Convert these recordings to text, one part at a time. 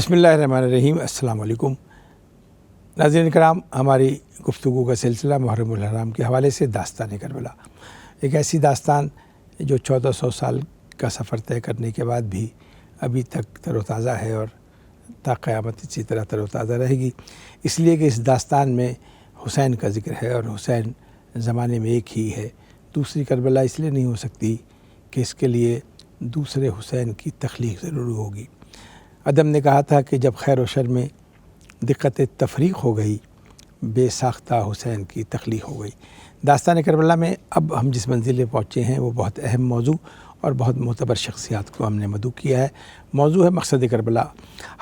بسم اللہ الرحمن الرحیم۔ السلام علیکم ناظرین کرام، ہماری گفتگو کا سلسلہ محرم الحرام کے حوالے سے داستان کربلا، ایک ایسی داستان جو 1400 سال کا سفر طے کرنے کے بعد بھی ابھی تک تر و تازہ ہے اور تا قیامت اسی طرح تر و تازہ رہے گی، اس لیے کہ اس داستان میں حسین کا ذکر ہے اور حسین زمانے میں ایک ہی ہے۔ دوسری کربلا اس لیے نہیں ہو سکتی کہ اس کے لیے دوسرے حسین کی تخلیق ضروری ہوگی۔ ادم نے کہا تھا کہ جب خیر و شر میں دقت تفریق ہو گئی، بے ساختہ حسین کی تخلیق ہو گئی۔ داستان کربلا میں اب ہم جس منزل میں پہنچے ہیں وہ بہت اہم موضوع اور بہت معتبر شخصیات کو ہم نے مدعو کیا ہے۔ موضوع ہے مقصد کربلا۔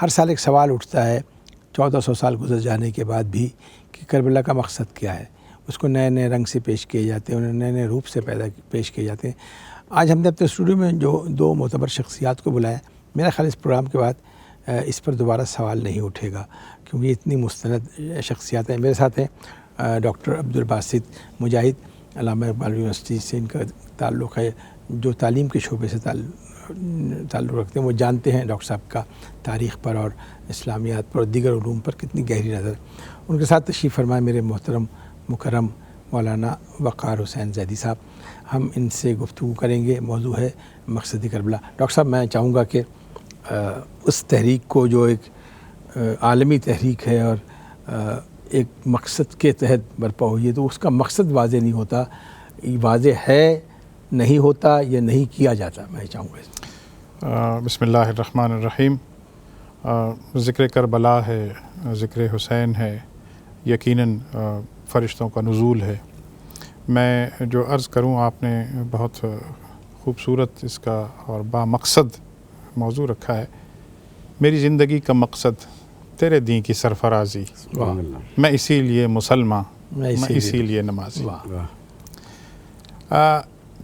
ہر سال ایک سوال اٹھتا ہے 1400 سال گزر جانے کے بعد بھی کہ کربلا کا مقصد کیا ہے۔ اس کو نئے نئے رنگ سے پیش کیے جاتے ہیں، انہیں نئے نئے روپ سے پیش کیے جاتے ہیں۔ آج ہم نے اپنے اسٹوڈیو میں جو دو معتبر شخصیات کو بلایا، میرا خیال اس پروگرام کے بعد اس پر دوبارہ سوال نہیں اٹھے گا، کیونکہ یہ اتنی مستند شخصیات ہیں۔ میرے ساتھ ہیں ڈاکٹر عبدالباسط مجاہد، علامہ اقبال یونیورسٹی سے ان کا تعلق ہے، جو تعلیم کے شعبے سے تعلق رکھتے ہیں۔ وہ جانتے ہیں ڈاکٹر صاحب کا تاریخ پر اور اسلامیات پر اور دیگر علوم پر کتنی گہری نظر۔ ان کے ساتھ تشریف فرمائے میرے محترم مکرم مولانا وقار حسین زیدی صاحب۔ ہم ان سے گفتگو کریں گے، موضوع ہے مقصد کربلا۔ ڈاکٹر صاحب، میں چاہوں گا کہ اس تحریک کو جو ایک عالمی تحریک ہے اور ایک مقصد کے تحت برپا ہوئی ہے، تو اس کا مقصد واضح نہیں ہوتا، واضح ہے نہیں ہوتا یا نہیں کیا جاتا، میں چاہوں گا۔ بسم اللہ الرحمن الرحیم۔ ذکر کربلا ہے، ذکر حسین ہے، یقیناً فرشتوں کا نزول ہے۔ میں جو عرض کروں، آپ نے بہت خوبصورت اس کا اور با مقصد موضوع رکھا ہے۔ میری زندگی کا مقصد تیرے دین کی سرفرازی، میں اسی لیے مسلمان، میں اسی لیے نمازی۔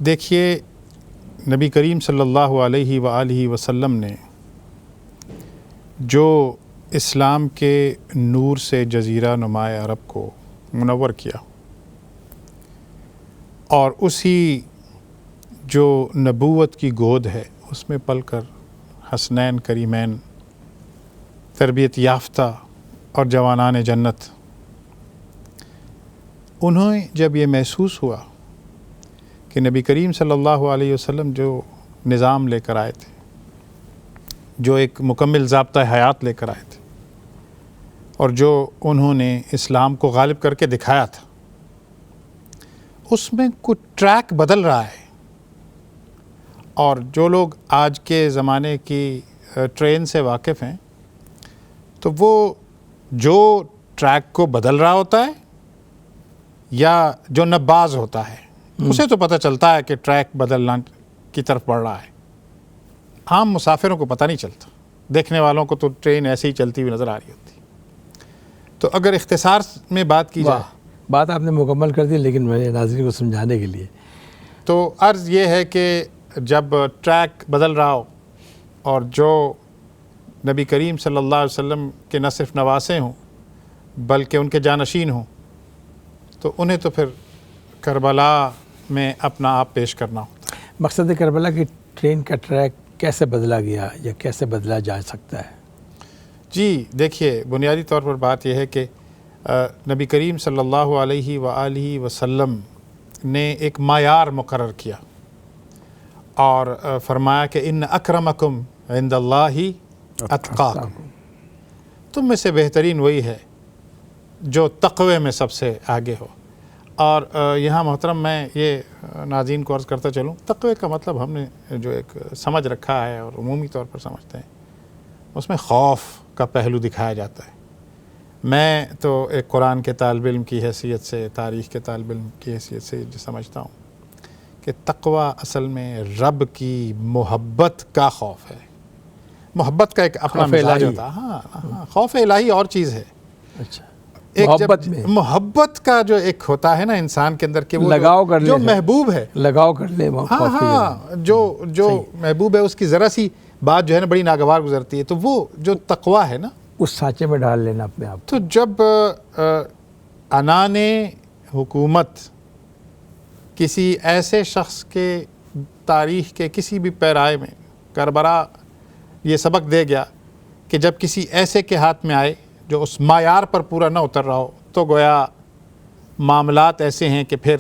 دیکھیے، نبی کریم صلی اللہ علیہ وآلہ وسلم نے جو اسلام کے نور سے جزیرہ نما عرب کو منور کیا، اور اسی جو نبوت کی گود ہے اس میں پل کر حسنین کریمین، تربیت یافتہ اور جوانان جنت، انہیں جب یہ محسوس ہوا کہ نبی کریم صلی اللہ علیہ وسلم جو نظام لے کر آئے تھے، جو ایک مکمل ضابطہ حیات لے کر آئے تھے، اور جو انہوں نے اسلام کو غالب کر کے دکھایا تھا، اس میں کچھ ٹریک بدل رہا ہے۔ اور جو لوگ آج کے زمانے کی ٹرین سے واقف ہیں، تو وہ جو ٹریک کو بدل رہا ہوتا ہے یا جو نباز ہوتا ہے، اسے تو پتہ چلتا ہے کہ ٹریک بدلنا کی طرف بڑھ رہا ہے۔ عام مسافروں کو پتہ نہیں چلتا، دیکھنے والوں کو تو ٹرین ایسے ہی چلتی ہوئی نظر آ رہی ہوتی۔ تو اگر اختصار میں بات کی جائے، بات آپ نے مکمل کر دی، لیکن میں ناظرین کو سمجھانے کے لیے تو عرض یہ ہے کہ جب ٹریک بدل رہا ہو اور جو نبی کریم صلی اللہ علیہ وسلم کے نہ صرف نواسے ہوں بلکہ ان کے جانشین ہوں، تو انہیں تو پھر کربلا میں اپنا آپ پیش کرنا ہوتا ہے۔ مقصد کربلا کی ٹرین کا ٹریک کیسے بدلا گیا یا کیسے بدلا جا سکتا ہے؟ جی دیکھیے، بنیادی طور پر بات یہ ہے کہ نبی کریم صلی اللہ علیہ وآلہ وسلم نے ایک معیار مقرر کیا اور فرمایا کہ ان اکرمکم عند اللہ اتقاکم، تم میں سے بہترین وہی ہے جو تقوی میں سب سے آگے ہو۔ اور یہاں محترم میں یہ ناظرین کو عرض کرتا چلوں، تقوی کا مطلب ہم نے جو ایک سمجھ رکھا ہے اور عمومی طور پر سمجھتے ہیں، اس میں خوف کا پہلو دکھایا جاتا ہے۔ میں تو ایک قرآن کے طالب علم کی حیثیت سے، تاریخ کے طالب علم کی حیثیت سے جو سمجھتا ہوں کہ تقوی اصل میں رب کی محبت کا خوف ہے۔ محبت کا ایک اپنا مزاج ہوتا ہے۔ ہاں، خوف الہی اور چیز ہے۔ اچھا، ایک محبت میں محبت کا جو ایک ہوتا ہے نا انسان کے اندر کہ وہ لگاؤ کر لے، جو محبوب ہے، لگاؤ کر لے، ہاں جو محبوب ہے، اس کی ذرا سی بات جو ہے نا بڑی ناگوار گزرتی ہے، تو وہ جو تقوی ہے نا، اس سانچے میں ڈال لینا اپنے آپ۔ تو جب عنان حکومت کسی ایسے شخص کے تاریخ کے کسی بھی پیرائے میں کربلا یہ سبق دے گیا کہ جب کسی ایسے کے ہاتھ میں آئے جو اس معیار پر پورا نہ اتر رہا ہو تو گویا معاملات ایسے ہیں کہ پھر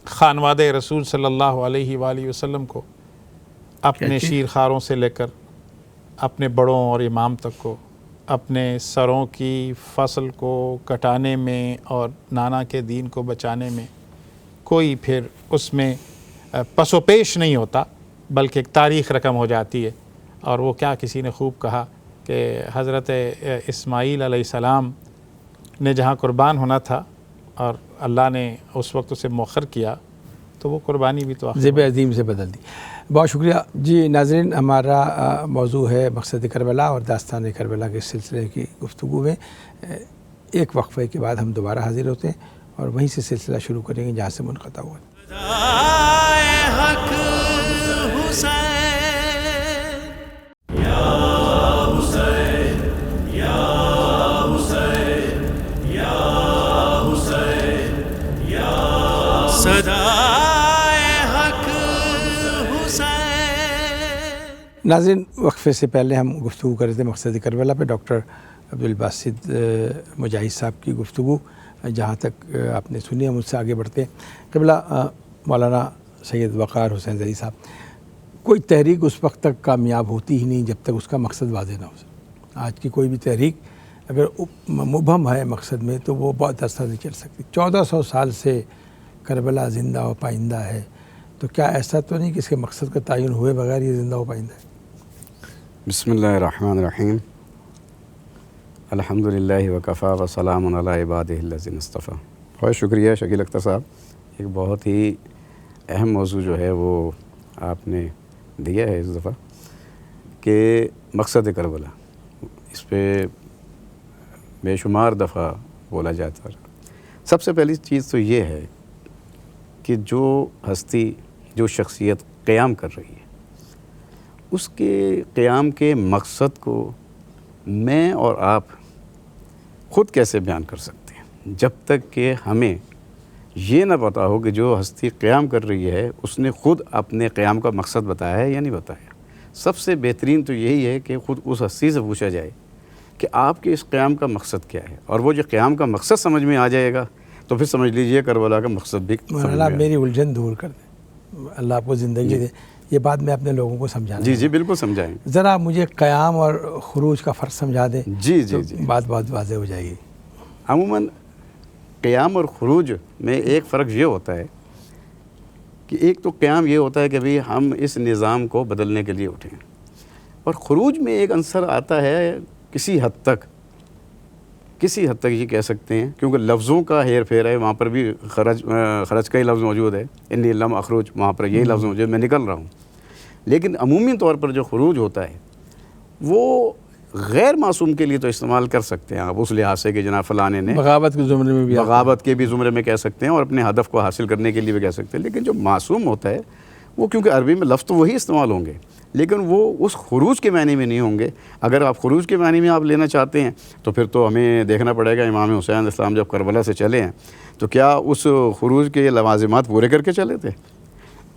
خانواد رسول صلی اللہ علیہ وآلہ وسلم کو اپنے شیر خواروں سے لے کر اپنے بڑوں اور امام تک کو اپنے سروں کی فصل کو کٹانے میں اور نانا کے دین کو بچانے میں کوئی پھر اس میں پس و پیش نہیں ہوتا، بلکہ ایک تاریخ رقم ہو جاتی ہے۔ اور وہ کیا کسی نے خوب کہا کہ حضرت اسماعیل علیہ السلام نے جہاں قربان ہونا تھا اور اللہ نے اس وقت اسے مؤخر کیا تو وہ قربانی بھی تو ذبح عظیم سے بدل دی۔ بہت شکریہ جی۔ ناظرین، ہمارا موضوع ہے مقصد کربلا اور داستان کربلا کے سلسلے کی گفتگو میں ایک وقفے کے بعد ہم دوبارہ حاضر ہوتے ہیں اور وہیں سے سلسلہ شروع کریں گے جہاں سے منقطع ہوا۔ ناظرین، وقفے سے پہلے ہم گفتگو کر رہے تھے مقصد کربلا پہ ڈاکٹر عبدالباسط مجاہد صاحب کی گفتگو، جہاں تک آپ نے سنی ہم اس سے آگے بڑھتے ہیں۔ قبلہ مولانا سید وقار حسین زئی صاحب، کوئی تحریک اس وقت تک کامیاب ہوتی ہی نہیں جب تک اس کا مقصد واضح نہ ہو۔ آج کی کوئی بھی تحریک اگر مبہم ہے مقصد میں تو وہ بہت عرصہ نہیں چل سکتی۔ 1400 سال سے کربلا زندہ و پائندہ ہے، تو کیا ایسا تو نہیں کہ اس کے مقصد کا تعین ہوئے بغیر یہ زندہ و پائندہ ہے؟ بسم اللہ الرحمن الرحیم، الحمدللہ وکفا وسلام علی عبادہ الذین اصطفیٰ۔ بہت شکریہ شکیل اختر صاحب، ایک بہت ہی اہم موضوع جو ہے وہ آپ نے دیا ہے اس دفعہ کہ مقصد کربلا، اس پہ بے شمار دفعہ بولا جاتا ہے۔ سب سے پہلی چیز تو یہ ہے کہ جو ہستی، جو شخصیت قیام کر رہی ہے، اس کے قیام کے مقصد کو میں اور آپ خود کیسے بیان کر سکتے ہیں جب تک کہ ہمیں یہ نہ پتہ ہو کہ جو ہستی قیام کر رہی ہے اس نے خود اپنے قیام کا مقصد بتایا ہے یا نہیں بتایا۔ سب سے بہترین تو یہی ہے کہ خود اس ہستی سے پوچھا جائے کہ آپ کے اس قیام کا مقصد کیا ہے، اور وہ جو قیام کا مقصد سمجھ میں آ جائے گا تو پھر سمجھ لیجئے کربلا کا مقصد بھی مولانا میری الجھن دور کر دیں، اللہ آپ کو زندگی دے، یہ بات میں اپنے لوگوں کو سمجھانا۔ جی بالکل سمجھائیں۔ ذرا مجھے قیام اور خروج کا فرق سمجھا دیں۔ جی بات بہت واضح ہو جائے گی۔ عموماً قیام اور خروج میں ایک فرق یہ ہوتا ہے کہ ایک تو قیام یہ ہوتا ہے کہ بھئی ہم اس نظام کو بدلنے کے لیے اٹھیں، اور خروج میں ایک عنصر آتا ہے کسی حد تک یہ کہہ سکتے ہیں، کیونکہ لفظوں کا ہیر پھیر ہے، وہاں پر بھی خرج کا ہی لفظ موجود ہے، انی لم اخرج، وہاں پر یہی لفظ موجود ہے، میں نکل رہا ہوں۔ لیکن عمومی طور پر جو خروج ہوتا ہے وہ غیر معصوم کے لیے تو استعمال کر سکتے ہیں آپ، اس لحاظ سے کہ جناب فلانے نے بغاوت کے زمرے میں بھی، بغاوت کے بھی زمرے میں کہہ سکتے ہیں اور اپنے ہدف کو حاصل کرنے کے لیے بھی کہہ سکتے ہیں۔ لیکن جو معصوم ہوتا ہے وہ کیونکہ عربی میں لفظ تو وہی استعمال ہوں گے لیکن وہ اس خروج کے معنی میں نہیں ہوں گے۔ اگر آپ خروج کے معنی میں آپ لینا چاہتے ہیں تو پھر تو ہمیں دیکھنا پڑے گا امام حسین علیہ السلام جب کربلا سے چلے ہیں تو کیا اس خروج کے لوازمات پورے کر کے چلے تھے؟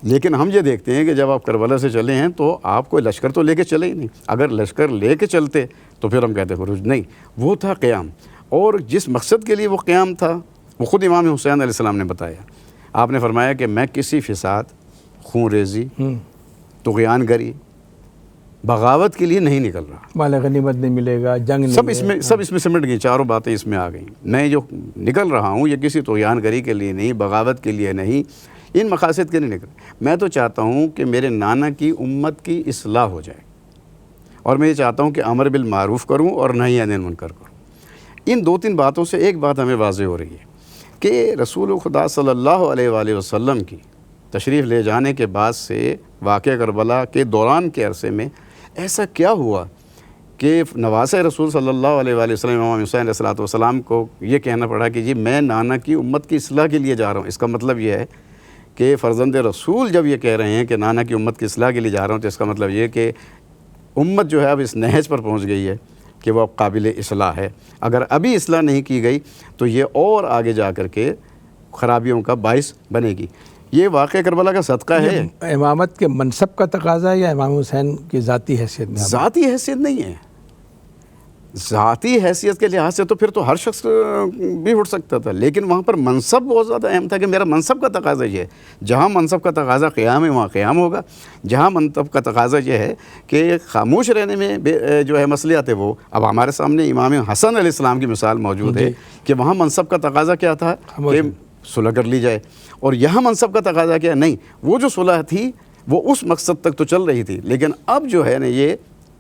لیکن ہم یہ دیکھتے ہیں کہ جب آپ کربلا سے چلے ہیں تو آپ کوئی لشکر تو لے کے چلے ہی نہیں۔ اگر لشکر لے کے چلتے تو پھر ہم کہتے خروج نہیں، وہ تھا قیام۔ اور جس مقصد کے لیے وہ قیام تھا وہ خود امام حسین علیہ السلام نے بتایا۔ آپ نے فرمایا کہ میں کسی فساد، خون ریزی، طغیان گری، بغاوت کے لیے نہیں نکل رہا۔ مال غنیمت نہیں ملے گا، جنگ نہیں، سب اس میں سمٹ گئی، چاروں باتیں اس میں آ گئیں۔ میں جو نکل رہا ہوں یہ کسی طغیان گری کے لیے نہیں، بغاوت کے لیے نہیں، ان مقاصد کے نہیں نکل۔ میں تو چاہتا ہوں کہ میرے نانا کی امت کی اصلاح ہو جائے، اور میں یہ چاہتا ہوں کہ امر بالمعروف کروں اور نہی عن المنکر کروں۔ ان دو تین باتوں سے ایک بات ہمیں واضح ہو رہی ہے کہ رسول خدا صلی اللہ علیہ وآلہ وسلم کی تشریف لے جانے کے بعد سے واقعہ کربلا کے دوران کے عرصے میں ایسا کیا ہوا کہ نواسۂ رسول صلی اللہ علیہ وآلہ وسلم امام حسین علیہ السلام کو یہ کہنا پڑا کہ جی میں نانا کی امت کی اصلاح کے لیے جا رہا ہوں۔ اس کا مطلب یہ ہے کہ فرزند رسول جب یہ کہہ رہے ہیں کہ نانا کی امت کی اصلاح کے لیے جا رہا ہوں تو اس کا مطلب یہ کہ امت جو ہے اب اس نہج پر پہنچ گئی ہے کہ وہ اب قابل اصلاح ہے۔ اگر ابھی اصلاح نہیں کی گئی تو یہ اور آگے جا کر کے خرابیوں کا باعث بنے گی۔ یہ واقعہ کربلا کا صدقہ ہے۔ امامت کے منصب کا تقاضا ہے یا امام حسین کی ذاتی حیثیت میں؟ ذاتی حیثیت نہیں ہے، ذاتی حیثیت کے لحاظ سے تو پھر تو ہر شخص بھی اٹھ سکتا تھا، لیکن وہاں پر منصب بہت زیادہ اہم تھا کہ میرا منصب کا تقاضا یہ ہے، جہاں منصب کا تقاضا قیام ہے وہاں قیام ہوگا، جہاں منصب کا تقاضا یہ ہے کہ خاموش رہنے میں جو ہے مصلحت ہے وہ اب ہمارے سامنے امام حسن علیہ السلام کی مثال موجود ہے کہ وہاں منصب کا تقاضا کیا تھا کہ صلح کر لی جائے، اور یہاں منصب کا تقاضا کیا نہیں، وہ جو صلح تھی وہ اس مقصد تک تو چل رہی تھی، لیکن اب جو ہے نا یہ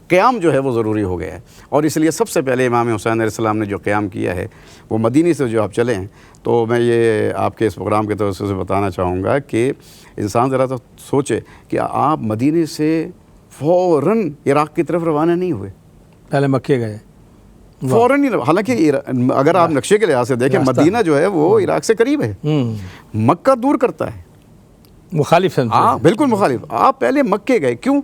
قیام جو ہے وہ ضروری ہو گیا ہے، اور اس لیے سب سے پہلے امام حسین علیہ السلام نے جو قیام کیا ہے وہ مدینے سے جو آپ چلے ہیں، تو میں یہ آپ کے اس پروگرام کے توسط سے بتانا چاہوں گا کہ انسان ذرا تو سوچے کہ آپ مدینے سے فوراً عراق کی طرف روانہ نہیں ہوئے، پہلے مکے گئے فوراً ہی، حالانکہ اگر آپ نقشے کے لحاظ سے دیکھیں مدینہ جو ہے وہ عراق سے قریب ہے، مکہ دور کرتا ہے، مخالف ہیں، ہاں بالکل مخالف۔ آپ پہلے مکے گئے، کیوں؟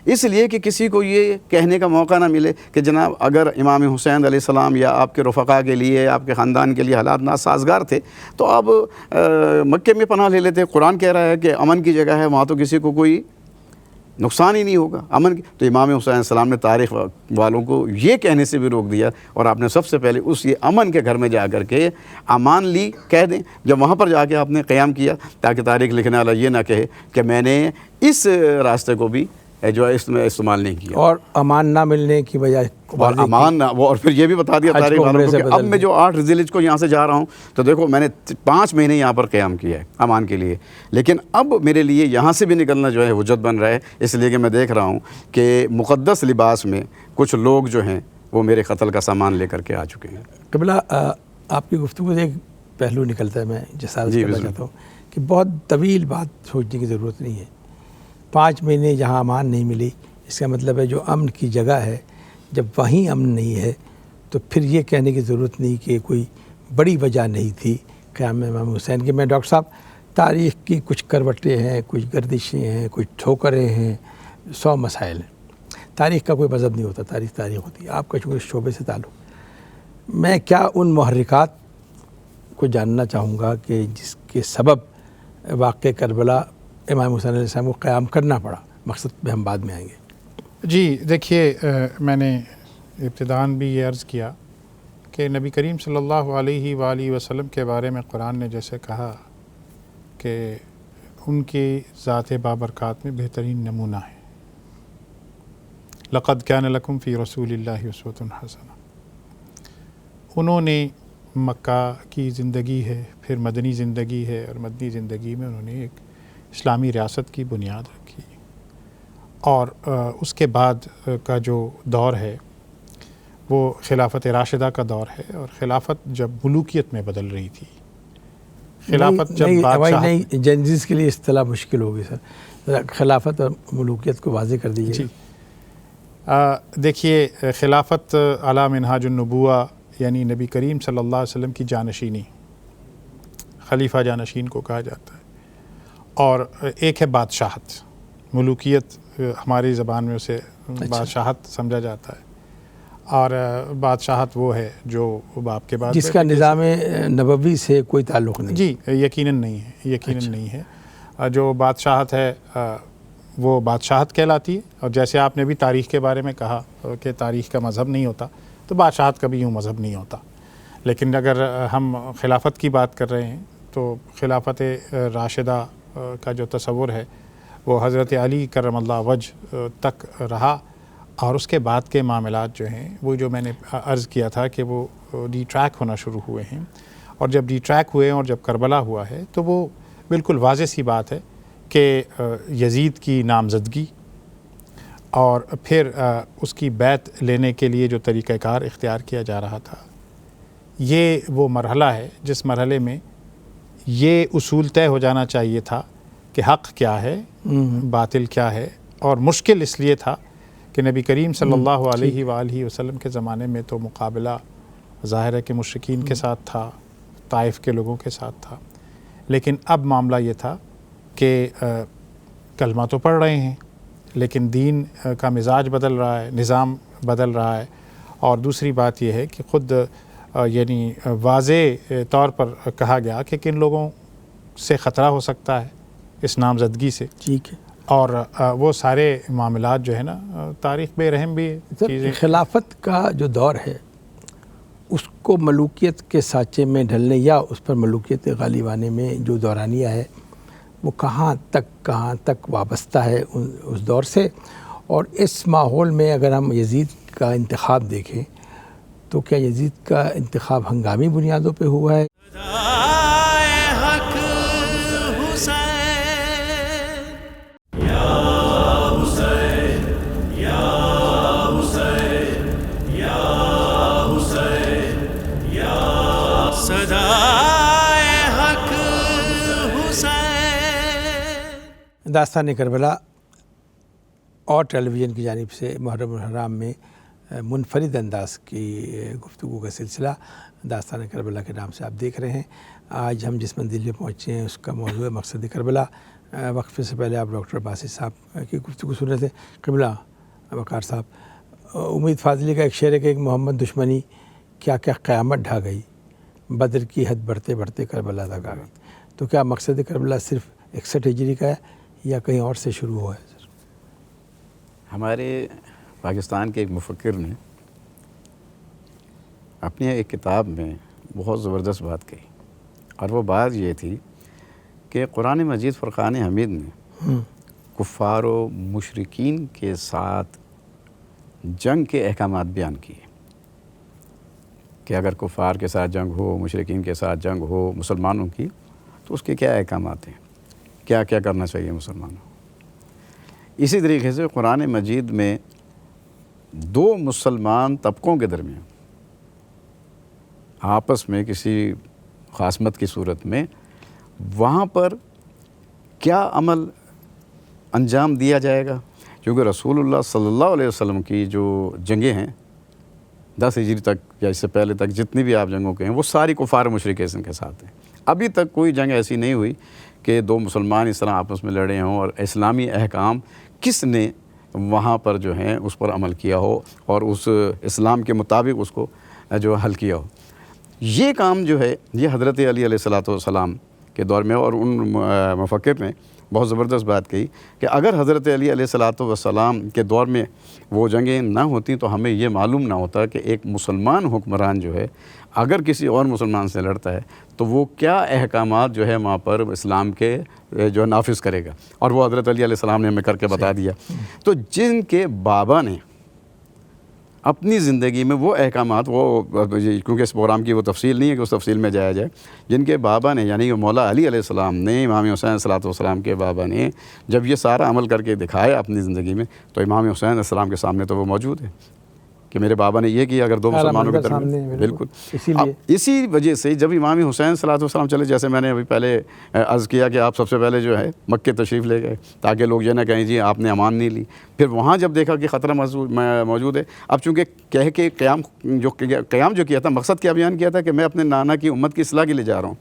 اس لیے کہ کسی کو یہ کہنے کا موقع نہ ملے کہ جناب اگر امام حسین علیہ السلام یا آپ کے رفقا کے لیے، آپ کے خاندان کے لیے حالات ناسازگار تھے تو آپ مکے میں پناہ لے لیتے۔ قرآن کہہ رہا ہے کہ امن کی جگہ ہے، وہاں تو کسی کو کوئی نقصان ہی نہیں ہوگا، امن کی۔ تو امام حسین علیہ السلام نے تاریخ والوں کو یہ کہنے سے بھی روک دیا، اور آپ نے سب سے پہلے اس یہ امن کے گھر میں جا کر کے امان لی، کہہ دیں جب وہاں پر جا کے آپ نے قیام کیا، تاکہ تاریخ لکھنے والا یہ نہ کہے کہ میں نے اس راستے کو بھی جو ہے اس میں استعمال نہیں کیا، اور امان نہ ملنے کی وجہ اور امان نہ وہ، اور پھر یہ بھی بتا دیا تاریخ والوں کو کہ اب میں جو 8 ذی الحجہ کو یہاں سے جا رہا ہوں تو دیکھو میں نے 5 مہینے یہاں پر قیام کیا ہے امان کے لیے، لیکن اب میرے لیے یہاں سے بھی نکلنا جو ہے حجت بن رہا ہے، اس لیے کہ میں دیکھ رہا ہوں کہ مقدس لباس میں کچھ لوگ جو ہیں وہ میرے قتل کا سامان لے کر کے آ چکے ہیں۔ قبلہ آپ کی گفتگو سے ایک پہلو نکلتا ہے، میں جسارت کرنا چاہتا ہوں کہ بہت طویل بات سوچنے کی ضرورت نہیں ہے۔ 5 مہینے جہاں امان نہیں ملی، اس کا مطلب ہے جو امن کی جگہ ہے جب وہیں امن نہیں ہے تو پھر یہ کہنے کی ضرورت نہیں کہ کوئی بڑی وجہ نہیں تھی قیام امام حسین کی۔ میں ڈاکٹر صاحب تاریخ کی کچھ کروٹیں ہیں، کچھ گردشیں ہیں، کچھ ٹھوکریں ہیں، 100 مسائل ہیں۔ تاریخ کا کوئی مذہب نہیں ہوتا، تاریخ ہوتی ہے۔ آپ کا چونکہ اس شعبے سے تعلق، میں کیا ان محرکات کو جاننا چاہوں گا کہ جس کے سبب واقع کربلا امام حسین علیہ السلام کو قیام کرنا پڑا، مقصد پہ ہم بعد میں آئیں گے۔ جی دیکھیے، میں نے ابتداً بھی یہ عرض کیا کہ نبی کریم صلی اللہ علیہ وآلہ وسلم کے بارے میں قرآن نے جیسے کہا کہ ان کی ذات بابرکات میں بہترین نمونہ ہے، لقد کان لکم فی رسول اللہ اسوۃ حسنہ۔ انہوں نے مکہ کی زندگی ہے، پھر مدنی زندگی ہے، اور مدنی زندگی میں انہوں نے ایک اسلامی ریاست کی بنیاد رکھی، اور اس کے بعد کا جو دور ہے وہ خلافت راشدہ کا دور ہے، اور خلافت جب ملوکیت میں بدل رہی تھی، خلافت جب بادشاہ نہیں جنزیز کے لیے اصطلاح مشکل ہوگی سر، خلافت اور ملوکیت کو واضح کر دیجیے۔ جی دیکھیے، خلافت علی منہاج النبوہ یعنی نبی کریم صلی اللہ علیہ وسلم کی جانشینی، خلیفہ جانشین کو کہا جاتا ہے، اور ایک ہے بادشاہت، ملوکیت ہماری زبان میں اسے بادشاہت سمجھا جاتا ہے، اور بادشاہت وہ ہے جو باپ کے بعد جس کا نظام نبوی سے کوئی تعلق نہیں۔ جی یقیناً نہیں ہے، یقیناً نہیں ہے۔ جو بادشاہت ہے وہ بادشاہت کہلاتی ہے، اور جیسے آپ نے بھی تاریخ کے بارے میں کہا کہ تاریخ کا مذہب نہیں ہوتا، تو بادشاہت کا بھی یوں مذہب نہیں ہوتا۔ لیکن اگر ہم خلافت کی بات کر رہے ہیں تو خلافت راشدہ کا جو تصور ہے وہ حضرت علی کرم اللہ وجہ تک رہا، اور اس کے بعد کے معاملات جو ہیں وہ جو میں نے عرض کیا تھا کہ وہ ڈی ٹریک ہونا شروع ہوئے ہیں، اور جب ڈی ٹریک ہوئے اور جب کربلا ہوا ہے تو وہ بالکل واضح سی بات ہے کہ یزید کی نامزدگی اور پھر اس کی بیعت لینے کے لیے جو طریقہ کار اختیار کیا جا رہا تھا، یہ وہ مرحلہ ہے جس مرحلے میں یہ اصول طے ہو جانا چاہیے تھا کہ حق کیا ہے، باطل کیا ہے، اور مشکل اس لیے تھا کہ نبی کریم صلی اللہ علیہ وآلہ وسلم کے زمانے میں تو مقابلہ ظاہر ہے کہ مشرکین کے ساتھ تھا، طائف کے لوگوں کے ساتھ تھا، لیکن اب معاملہ یہ تھا کہ کلمہ تو پڑھ رہے ہیں لیکن دین کا مزاج بدل رہا ہے، نظام بدل رہا ہے، اور دوسری بات یہ ہے کہ خود یعنی واضح طور پر کہا گیا کہ کن لوگوں سے خطرہ ہو سکتا ہے اس نامزدگی سے، ٹھیک ہے، اور وہ سارے معاملات جو ہے نا تاریخ بے رحم بھی چیزیں. خلافت کا جو دور ہے اس کو ملوکیت کے سانچے میں ڈھلنے یا اس پر ملوکیت غالب آنے میں جو دورانیہ ہے وہ کہاں تک وابستہ ہے اس دور سے. اور اس ماحول میں اگر ہم یزید کا انتخاب دیکھیں تو کیا یزید کا انتخاب ہنگامی بنیادوں پہ ہوا ہے؟ داستان کربلا اور ٹیلی ویژن کی جانب سے محرم الحرام میں منفرد انداز کی گفتگو کا سلسلہ داستان کربلا کے نام سے آپ دیکھ رہے ہیں. آج ہم جس منزل پہ پہنچے ہیں اس کا موضوع ہے مقصد کربلا. وقفے سے پہلے آپ ڈاکٹر باسط صاحب کی گفتگو سن رہے تھے. قبلہ وقار صاحب، امید فاضلی کا ایک شعر ہے کہ ایک محمد دشمنی کیا قیامت ڈھا گئی، بدر کی حد بڑھتے بڑھتے کربلا تک آ گئی. تو کیا مقصد کربلا صرف 61 ہجری کا ہے یا کہیں اور سے شروع ہوا ہے؟ سر ہمارے پاکستان کے ایک مفکر نے اپنی ایک کتاب میں بہت زبردست بات کہی، اور وہ بات یہ تھی کہ قرآن مجید فرقان حمید نے کفار و مشرکین کے ساتھ جنگ کے احکامات بیان کیے کہ اگر کفار کے ساتھ جنگ ہو، مشرکین کے ساتھ جنگ ہو مسلمانوں کی، تو اس کے کیا احکامات ہیں، کیا کیا کرنا چاہیے مسلمانوں. اسی طریقے سے قرآن مجید میں دو مسلمان طبقوں کے درمیان آپس میں کسی خاصمت کی صورت میں وہاں پر کیا عمل انجام دیا جائے گا. کیونکہ رسول اللہ صلی اللہ علیہ وسلم کی جو جنگیں ہیں 10 ہجری تک یا اس سے پہلے تک جتنی بھی آپ جنگوں کے ہیں وہ ساری کفار مشرکین کے ساتھ ہیں. ابھی تک کوئی جنگ ایسی نہیں ہوئی کہ دو مسلمان اس طرح آپس میں لڑے ہوں اور اسلامی احکام کس نے وہاں پر جو ہیں اس پر عمل کیا ہو اور اس اسلام کے مطابق اس کو جو حل کیا ہو. یہ کام جو ہے یہ حضرت علی علیہ السلام کے دور میں، اور ان مفکر نے بہت زبردست بات کہی کہ اگر حضرت علی علیہ السلام کے دور میں وہ جنگیں نہ ہوتی تو ہمیں یہ معلوم نہ ہوتا کہ ایک مسلمان حکمران جو ہے اگر کسی اور مسلمان سے لڑتا ہے تو وہ کیا احکامات جو ہے وہاں پر اسلام کے جو نافذ کرے گا. اور وہ حضرت علی علیہ السلام نے ہمیں کر کے بتا دیا. تو جن کے بابا نے اپنی زندگی میں وہ احکامات، وہ کیونکہ اس پروگرام کی وہ تفصیل نہیں ہے کہ اس تفصیل میں جایا جائے، جن کے بابا نے یعنی مولا علی علیہ السلام نے، امام حسین صلی السلام کے بابا نے جب یہ سارا عمل کر کے دکھایا اپنی زندگی میں، تو امام حسین علیہ السلام کے سامنے تو وہ موجود ہے کہ میرے بابا نے یہ کیا. اگر دو مسلمانوں کے درمیان بالکل اسی وجہ سے جب امام حسین صلی اللہ علیہ وسلم چلے، جیسے میں نے ابھی پہلے عرض کیا کہ آپ سب سے پہلے جو ہے مکے تشریف لے گئے تاکہ لوگ یہ نہ کہیں جی آپ نے امان نہیں لی. پھر وہاں جب دیکھا کہ خطرہ موجود ہے، اب چونکہ کہہ کے قیام جو کیا تھا، مقصد کیا بیان کیا تھا کہ میں اپنے نانا کی امت کی اصلاح کے لیے جا رہا ہوں.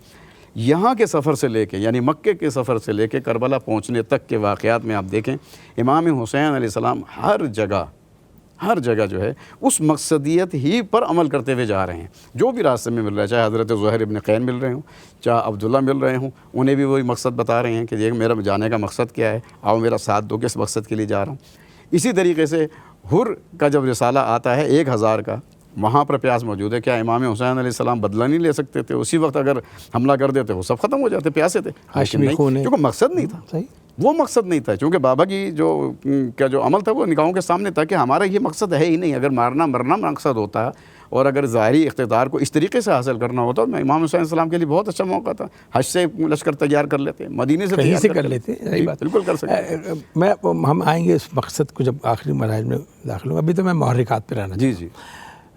یہاں کے سفر سے لے کے یعنی مکے کے سفر سے لے کے کربلا پہنچنے تک کے واقعات میں آپ دیکھیں امام حسین علیہ السلام ہر جگہ جو ہے اس مقصدیت ہی پر عمل کرتے ہوئے جا رہے ہیں. جو بھی راستے میں مل رہا ہے، چاہے حضرت زہیر ابن قین مل رہے ہوں، چاہے عبداللہ مل رہے ہوں، انہیں بھی وہی مقصد بتا رہے ہیں کہ یہ میرا جانے کا مقصد کیا ہے، آؤ میرا ساتھ دو، کس مقصد کے لیے جا رہا ہوں. اسی طریقے سے حر کا جب رسالہ آتا ہے 1000 کا، وہاں پر پیاس موجود ہے. کیا امام حسین علیہ السلام بدلہ نہیں لے سکتے تھے؟ اسی وقت اگر حملہ کر دیتے وہ سب ختم ہو جاتے، پیاسے تھے. کیونکہ مقصد نہیں تھا، وہ مقصد نہیں تھا. چونکہ بابا کی جو عمل تھا وہ نگاہوں کے سامنے تھا کہ ہمارا یہ مقصد ہے ہی نہیں. اگر مارنا مرنا مقصد ہوتا اور اگر ظاہری اقتدار کو اس طریقے سے حاصل کرنا ہوتا تو امام حسین السلام کے لیے بہت اچھا موقع تھا. حج سے لشکر تیار کر لیتے، مدینے سے تیار کر لیتے. بالکل کر سکتے. ہم آئیں گے اس مقصد کو جب آخری مراحل میں داخل ہوں. ابھی تو میں محرکات پہ رہنا. جی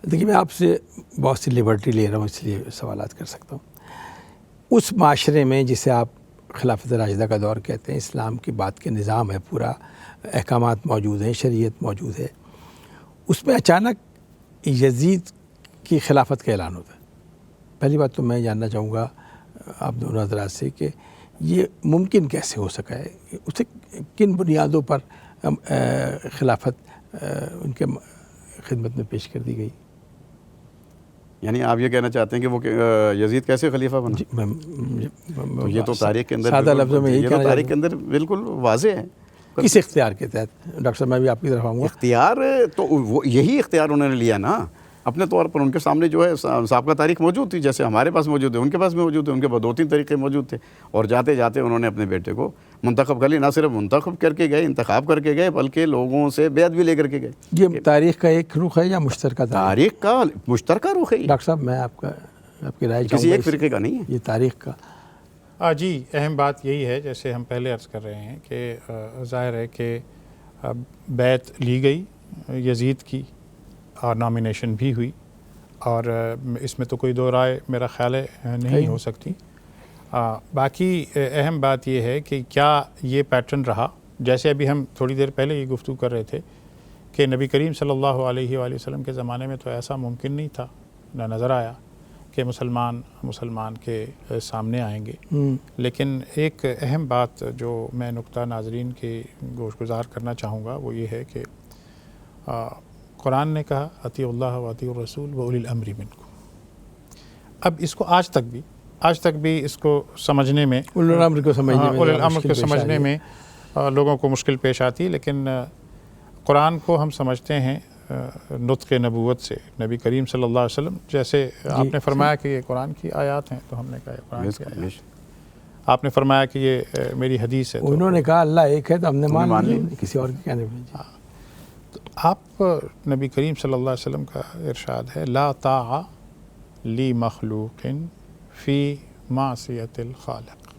دیکھیے، میں آپ سے بہت سی لبرٹی لے رہا ہوں، اس لیے سوالات کر سکتا ہوں. اس معاشرے میں جسے آپ خلافت راشدہ کا دور کہتے ہیں، اسلام کی بات کے نظام ہے، پورا احکامات موجود ہیں، شریعت موجود ہے، اس میں اچانک یزید کی خلافت کا اعلان ہوتا ہے. پہلی بات تو میں جاننا چاہوں گا آپ دونوں حضرات سے کہ یہ ممکن کیسے ہو سکا ہے، اسے کن بنیادوں پر خلافت ان کے خدمت میں پیش کر دی گئی. یعنی آپ یہ کہنا چاہتے ہیں کہ وہ یزید کیسے خلیفہ بنا؟ جی، یہ تو تاریخ کے اندر سادہ لفظوں میں یہ تو تاریخ کے اندر بالکل واضح ہے کس اختیار کے تحت؟ ڈاکٹر صاحب میں بھی آپ کی طرف آؤں گا. اختیار تو وہ یہی اختیار انہوں نے لیا نا اپنے طور پر. ان کے سامنے جو ہے سابقہ تاریخ موجود تھی، جیسے ہمارے پاس موجود ہے ان کے پاس بھی موجود ہے. ان کے پاس 2-3 طریقے موجود تھے، اور جاتے جاتے انہوں نے اپنے بیٹے کو منتخب کر لی. نہ صرف منتخب کر کے گئے، انتخاب کر کے گئے، بلکہ لوگوں سے بیعت بھی لے کر کے گئے. یہ تاریخ کا ایک رخ ہے یا مشترکہ تاریخ کا مشترکہ رخ ہے. ڈاکٹر صاحب میں آپ کی رائے چاہوں کسی گا ایک فرقے کا نہیں ہے یہ تاریخ کا. جی اہم بات یہی ہے، جیسے ہم پہلے عرض کر رہے ہیں کہ ظاہر ہے کہ بیعت لی گئی یزید کی اور نامینیشن بھی ہوئی، اور اس میں تو کوئی دو رائے میرا خیال ہے نہیں ہو سکتی. باقی اہم بات یہ ہے کہ کیا یہ پیٹرن رہا، جیسے ابھی ہم تھوڑی دیر پہلے یہ گفتگو کر رہے تھے کہ نبی کریم صلی اللہ علیہ وآلہ وسلم کے زمانے میں تو ایسا ممکن نہیں تھا، نہ نظر آیا کہ مسلمان کے سامنے آئیں گے. لیکن ایک اہم بات جو میں نقطہ ناظرین کے گوش گزار کرنا چاہوں گا وہ یہ ہے کہ قرآن نے کہا اطیعوا اللہ و اطیعوا الرسول و اولی الامر منکم. اب اس کو آج تک بھی اس کو سمجھنے میں اولی الامر کو سمجھنے میں لوگوں کو مشکل پیش آتی، لیکن قرآن کو ہم سمجھتے ہیں نطق نبوت سے. نبی کریم صلی اللہ علیہ وسلم جیسے آپ نے فرمایا کہ یہ قرآن کی آیات ہیں تو ہم نے کہا یہ قرآن کی آیات. آپ نے فرمایا کہ یہ میری حدیث ہے، انہوں نے کہا اللہ ایک ہے تو ہم نے مان لی، کسی اور کے کہنے پہ. تو آپ نبی کریم صلی اللہ علیہ وسلم کا ارشاد ہے لا طاعہ لی مخلوق فی معصیت الخالق.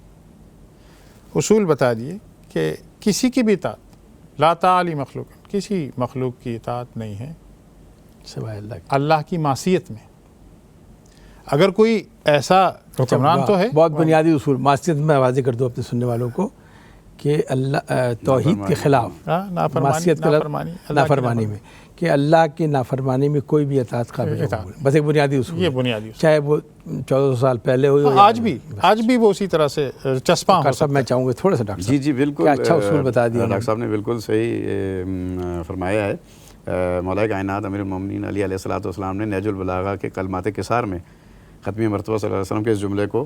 اصول بتا دیے کہ کسی کی بھی اطاعت، لا طاعہ لی مخلوق، کسی مخلوق کی اطاعت نہیں ہے سوائے اللہ کی معصیت میں. اگر کوئی ایسا حکمران تو ہے، بہت بنیادی اصول معصیت میں واضح کر دو اپنے سننے والوں کو کہ اللہ توحید کے خلاف معصیت نافرمانی میں، کہ اللہ کی نافرمانی میں کوئی بھی اطاعت قابل ہے، بس ایک بنیادی اصول. یہ بنیادی اصول چاہے وہ 1400 سال پہلے ہوئی ہو، آج بھی وہ اسی طرح سے چسپاں ہو. صاحب میں چاہوں گا تھوڑا سا ڈاکٹر جی بالکل اچھا اصول بتا دیا ڈاکٹر صاحب نے، بالکل صحیح فرمایا ہے. مولا کائنات امیر المومنین علی علیہ الصلوۃ والسلام نے نہج البلاغہ کے کلمات قصار میں ختمی مرتبہ صلی اللہ علیہ وسلم کے اس جملے کو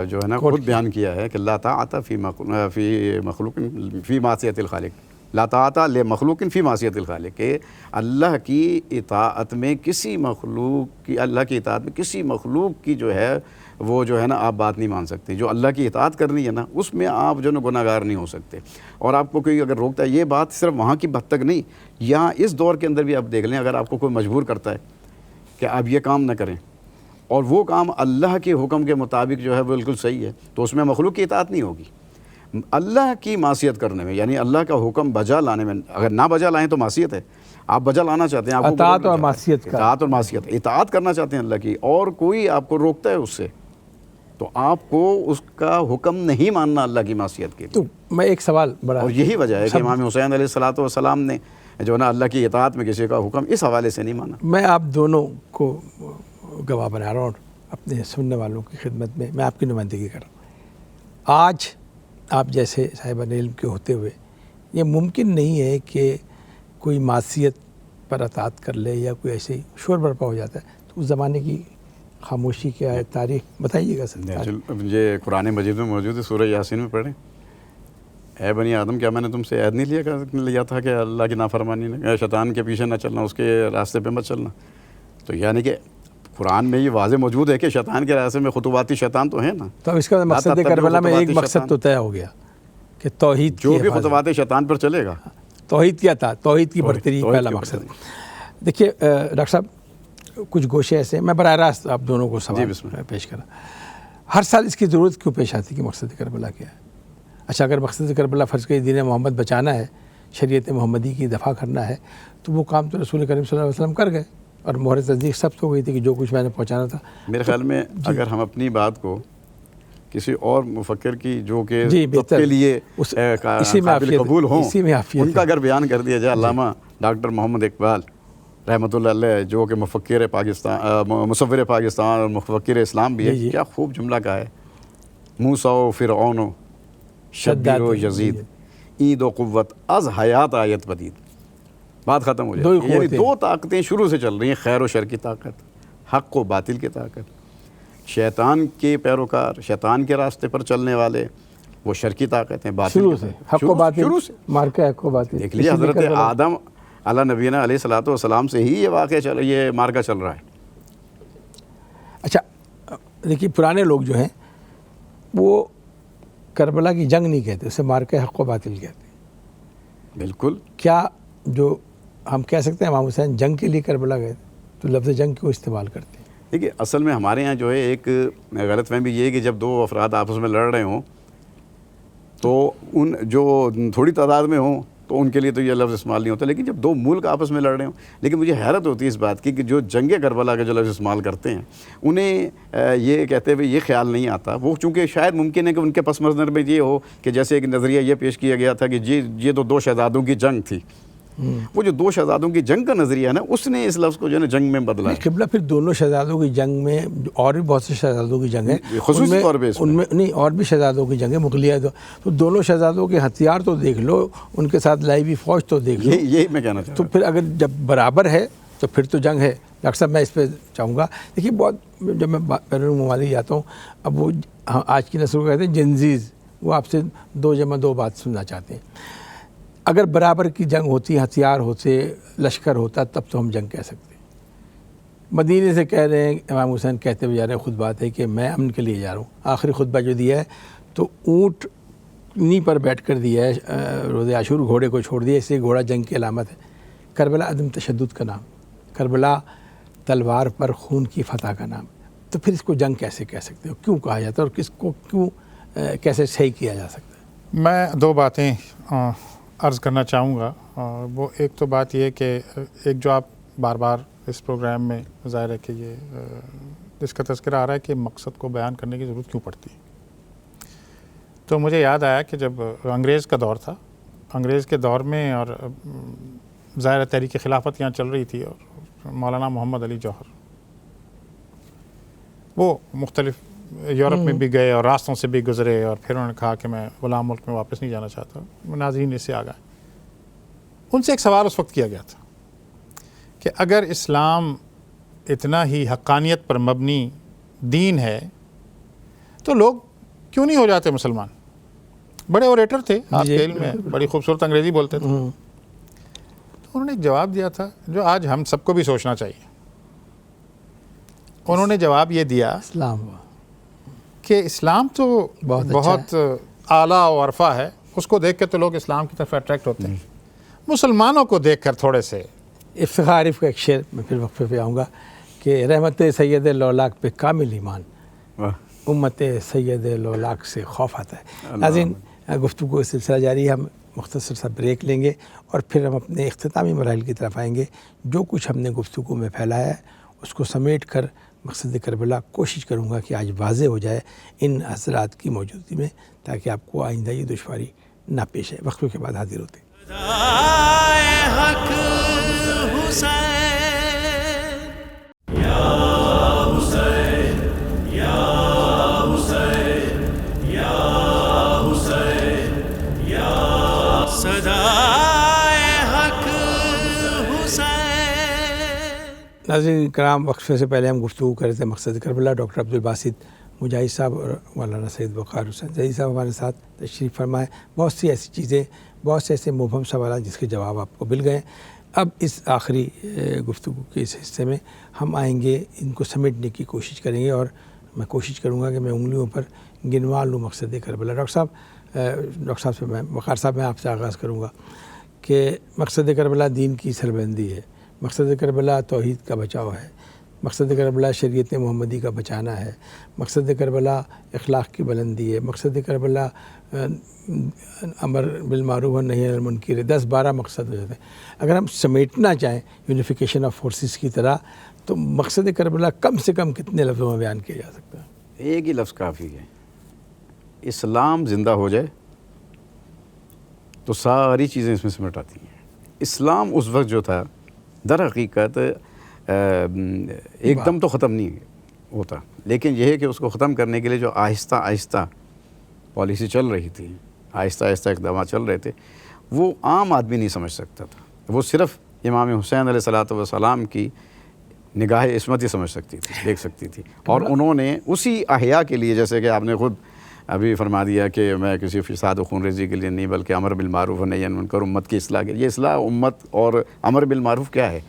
جو ہے نا خود بیان کیا ہے کہ لا طاعۃ فی مخلوق فی معصیت الخالق. لا طاعۃ لمخلوق فی معصیت الخالق، کہ اللہ کی اطاعت میں کسی مخلوق کی، اللہ کی اطاعت میں کسی مخلوق کی جو ہے وہ جو ہے نا آپ بات نہیں مان سکتے. جو اللہ کی اطاعت کرنی ہے نا اس میں آپ جو ہے نا گناہ گار نہیں ہو سکتے. اور آپ کو کوئی اگر روکتا ہے، یہ بات صرف وہاں کی حد تک نہیں، یہاں اس دور کے اندر بھی آپ دیکھ لیں، اگر آپ کو کوئی مجبور کرتا ہے کہ آپ یہ کام نہ کریں اور وہ کام اللہ کے حکم کے مطابق جو ہے بالکل صحیح ہے، تو اس میں مخلوق کی اطاعت نہیں ہوگی. اللہ کی معصیت کرنے میں، یعنی اللہ کا حکم بجا لانے میں، اگر نہ بجا لائیں تو معصیت ہے. آپ بجا لانا چاہتے ہیں، آپ اطاعت اور معصیت کا، اطاعت اور معصیت، اطاعت کرنا چاہتے ہیں اللہ کی، اور کوئی آپ کو روکتا ہے اس سے، تو آپ کو اس کا حکم نہیں ماننا اللہ کی معصیت کے لیے. تو میں ایک سوال بڑا، اور یہی وجہ ہے کہ امام حسین علیہ الصلوۃ والسلام نے جو ہے نا اللہ کی اطاعت میں کسی کا حکم اس حوالے سے نہیں مانا. میں آپ دونوں کو گواہ بنا رہا ہوں اپنے سننے والوں کی خدمت میں، میں آپ کی نمائندگی کر رہا ہوں. آج آپ جیسے صاحبان علم کے ہوتے ہوئے یہ ممکن نہیں ہے کہ کوئی معصیت پر اطاعت کر لے یا کوئی ایسے شور برپا ہو جاتا ہے، تو اس زمانے کی خاموشی کیا ہے، تاریخ بتائیے گا سر. یہ قرآن مجید میں موجود ہے، سورہ یاسین میں پڑھیں. اے بنی آدم، کیا میں نے تم سے عہد نہیں لیا تھا کہ اللہ کی نافرمانی نے، شیطان کے پیچھے نہ چلنا، اس کے راستے پہ مت چلنا. تو یعنی کہ قرآن میں یہ واضح موجود ہے کہ شیطان کے راستے میں خطواتی شیطان تو ہے نا. تو اس کا مقصد کربلا میں ایک مقصد تو طے ہو گیا کہ توحید جو بھی خطوات شیطان پر چلے گا، توحید کیا تھا، توحید کی برتری پہلا مقصد. دیکھیے ڈاکٹر صاحب کچھ گوشے ایسے، میں براہ راست آپ دونوں کو سوال پیش کرا. ہر سال اس کی ضرورت کیوں پیش آتی کہ مقصد کربلا کیا ہے؟ اچھا اگر مقصد کربلا فرض کے دین محمد بچانا ہے، شریعت محمدی کی دفاع کرنا ہے، تو وہ کام تو رسول کریم صلی اللہ علیہ وسلم کر گئے اور مہر تصدیق سب ہو گئی تھی کہ جو کچھ میں نے پہنچانا تھا. میرے خیال میں اگر ہم اپنی بات کو کسی اور مفکر کی جو کہ سب کے لیے قابل قبول ہوں ان کا اگر بیان کر دیا جائے، علامہ ڈاکٹر محمد اقبال رحمۃ اللہ علیہ جو کہ مفکر پاکستان، مصور پاکستان اور مفکر اسلام بھی ہے، کیا خوب جملہ کہا ہے، موسیٰ و فرعون و شداد و یزید عید و قوت از حیات آیت بدید. بات ختم ہو جائے. یعنی دو طاقتیں شروع سے چل رہی ہیں، خیر و شر کی طاقت، حق و باطل کی طاقت. شیطان کے پیروکار، شیطان کے راستے پر چلنے والے وہ شرکی طاقت ہیں، باطل شروع سے حق و باطل، شروع سے مارکہ حق و باطل. دیکھ لیجیے حضرت آدم علیہ نبینا علیہ الصلوۃ والسلام سے ہی یہ واقعہ یہ مارکہ چل رہا ہے. اچھا دیکھیے پرانے لوگ جو ہیں وہ کربلا کی جنگ نہیں کہتے، اسے مارکہ حق و باطل کہتے ہیں. بالکل. کیا جو ہم کہہ سکتے ہیں امام حسین جنگ کے لیے کربلا گئے تھے، تو لفظ جنگ کیوں استعمال کرتے ہیں؟ دیکھیے اصل میں ہمارے یہاں جو ہے ایک غلط فہمی یہ ہے کہ جب دو افراد آپس میں لڑ رہے ہوں تو ان جو تھوڑی تعداد میں ہوں تو ان کے لیے تو یہ لفظ استعمال نہیں ہوتا، لیکن جب دو ملک آپس میں لڑ رہے ہوں. لیکن مجھے حیرت ہوتی ہے اس بات کی کہ جو جنگ کربلا کا جو لفظ استعمال کرتے ہیں انہیں یہ کہتے ہوئے یہ خیال نہیں آتا، وہ چونکہ شاید ممکن ہے کہ ان کے پس منظر میں یہ ہو کہ جیسے ایک نظریہ یہ پیش کیا گیا تھا کہ یہ تو دو شہزادوں کی جنگ تھی. وہ جو دو شہزادوں کی جنگ کا نظریہ ہے نا، اس نے اس لفظ کو جو ہے نا جنگ میں بدلا ہے. قبلہ پھر دونوں شہزادوں کی جنگ میں اور بھی بہت سے شہزادوں کی جنگ ہے، خصوصی طور پہ ان میں نہیں اور بھی شہزادوں کی جنگ ہے مغلیہ. تو دونوں شہزادوں کے ہتھیار تو دیکھ لو، ان کے ساتھ لائی ہوئی فوج تو دیکھ لو. یہی میں کہنا چاہتا تو پھر اگر جب برابر ہے تو پھر تو جنگ ہے. ڈاکٹر صاحب میں اس پہ چاہوں گا، دیکھیے بہت جب میں بیرون ممالک جاتا ہوں، اب وہ آج کی نسل کو کہتے ہیں جنزیز، وہ آپ سے 2 بات سننا چاہتے ہیں. اگر برابر کی جنگ ہوتی، ہتھیار ہوتے، لشکر ہوتا، تب تو ہم جنگ کہہ سکتے ہیں. مدینے سے کہہ رہے ہیں، امام حسین کہتے ہوئے جا رہے ہیں، خود بات ہے کہ میں امن کے لیے جا رہا ہوں. آخری خطبہ جو دیا ہے تو اونٹ نی پر بیٹھ کر دیا ہے روز عاشور، گھوڑے کو چھوڑ دیا، اس لیے گھوڑا جنگ کی علامت ہے. کربلا عدم تشدد کا نام، کربلا تلوار پر خون کی فتح کا نام. تو پھر اس کو جنگ کیسے کہہ سکتے ہو، کیوں کہا جاتا ہے، اور کس کو کیوں کیسے صحیح کیا جا سکتا ہے؟ میں 2 باتیں عرض کرنا چاہوں گا. وہ ایک تو بات یہ ہے کہ ایک جو آپ بار بار اس پروگرام میں ظاہر ہے کہ یہ اس کا تذکرہ آ رہا ہے کہ مقصد کو بیان کرنے کی ضرورت کیوں پڑتی ہے. تو مجھے یاد آیا کہ جب انگریز کا دور تھا، انگریز کے دور میں اور ظاہر تحریک خلافت یہاں چل رہی تھی، اور مولانا محمد علی جوہر وہ مختلف یورپ میں بھی گئے اور راستوں سے بھی گزرے، اور پھر انہوں نے کہا کہ میں غلام ملک میں واپس نہیں جانا چاہتا. ناظرین اس سے آ گئے. ان سے ایک سوال اس وقت کیا گیا تھا کہ اگر اسلام اتنا ہی حقانیت پر مبنی دین ہے تو لوگ کیوں نہیں ہو جاتے مسلمان؟ بڑے اوریٹر تھے، آپ کے علم میں بڑی خوبصورت انگریزی بولتے تھے. تو انہوں نے ایک جواب دیا تھا جو آج ہم سب کو بھی سوچنا چاہیے. انہوں نے جواب یہ دیا کہ اسلام تو بہت اعلیٰ و عرفہ ہے، اس کو دیکھ کے تو لوگ اسلام کی طرف اٹریکٹ ہوتے ہیں، مسلمانوں کو دیکھ کر تھوڑے سے. افتخار عارف کا ایک شعر میں پھر وقفے پہ آؤں گا کہ رحمت سید لولاک پہ کامل ایمان، امت سید لولاک سے خوف آتا ہے. ناظرین گفتگو کا سلسلہ جاری ہے، ہم مختصر سا بریک لیں گے اور پھر ہم اپنے اختتامی مراحل کی طرف آئیں گے. جو کچھ ہم نے گفتگو میں پھیلایا ہے اس کو سمیٹ کر مقصد کربلا کوشش کروں گا کہ آج واضح ہو جائے ان حضرات کی موجودگی میں، تاکہ آپ کو آئندہ یہ دشواری نہ پیش آئے. وقفے کے بعد حاضر ہوتے ہیں. ناظرین کرام، وقفے سے پہلے ہم گفتگو کر رہے تھے مقصد کربلا. ڈاکٹر عبدالباسط مجاہد صاحب اور مولانا سید وقار حسین زئی صاحب ہمارے ساتھ تشریف فرمائے. بہت سی ایسی چیزیں، بہت سے ایسے مبہم سوالات جس کے جواب آپ کو مل گئے. اب اس آخری گفتگو کے اس حصے میں ہم آئیں گے، ان کو سمیٹنے کی کوشش کریں گے، اور میں کوشش کروں گا کہ میں انگلیوں پر گنوا لوں مقصد کربلا. ڈاکٹر صاحب سے میں وقار صاحب میں آپ سے آغاز کروں گا کہ مقصد کربلا دین کی سربلندی ہے، مقصد کربلا توحید کا بچاؤ ہے، مقصد کربلا شریعت محمدی کا بچانا ہے، مقصد کربلا اخلاق کی بلندی ہے، مقصد کربلا امر بالمعروف و نہی عن المنکر ہے. 10-12 مقصد ہو جاتے ہیں. اگر ہم سمیٹنا چاہیں یونیفیکیشن آف فورسز کی طرح، تو مقصد کربلا کم سے کم کتنے لفظوں میں بیان کیا جا سکتا ہے؟ ایک ہی لفظ کافی ہے. اسلام زندہ ہو جائے تو ساری چیزیں اس میں سمٹ آتی ہیں. اسلام اس وقت جو تھا در حقیقت ایک دم تو ختم نہیں ہوتا، لیکن یہ ہے کہ اس کو ختم کرنے کے لیے جو آہستہ آہستہ پالیسی چل رہی تھی، آہستہ آہستہ اقدامات چل رہے تھے، وہ عام آدمی نہیں سمجھ سکتا تھا. وہ صرف امام حسین علیہ الصلوۃ والسلام کی نگاہ عصمت ہی سمجھ سکتی تھی، دیکھ سکتی تھی. اور انہوں نے اسی احیاء کے لیے، جیسے کہ آپ نے خود ابھی فرما دیا کہ میں کسی فساد و خون ریزی کے لیے نہیں بلکہ امر بالمعروف و نہی عن المنکر امت کی اصلاح کے لیے. یہ اصلاح امت اور امر بالمعروف کیا ہے؟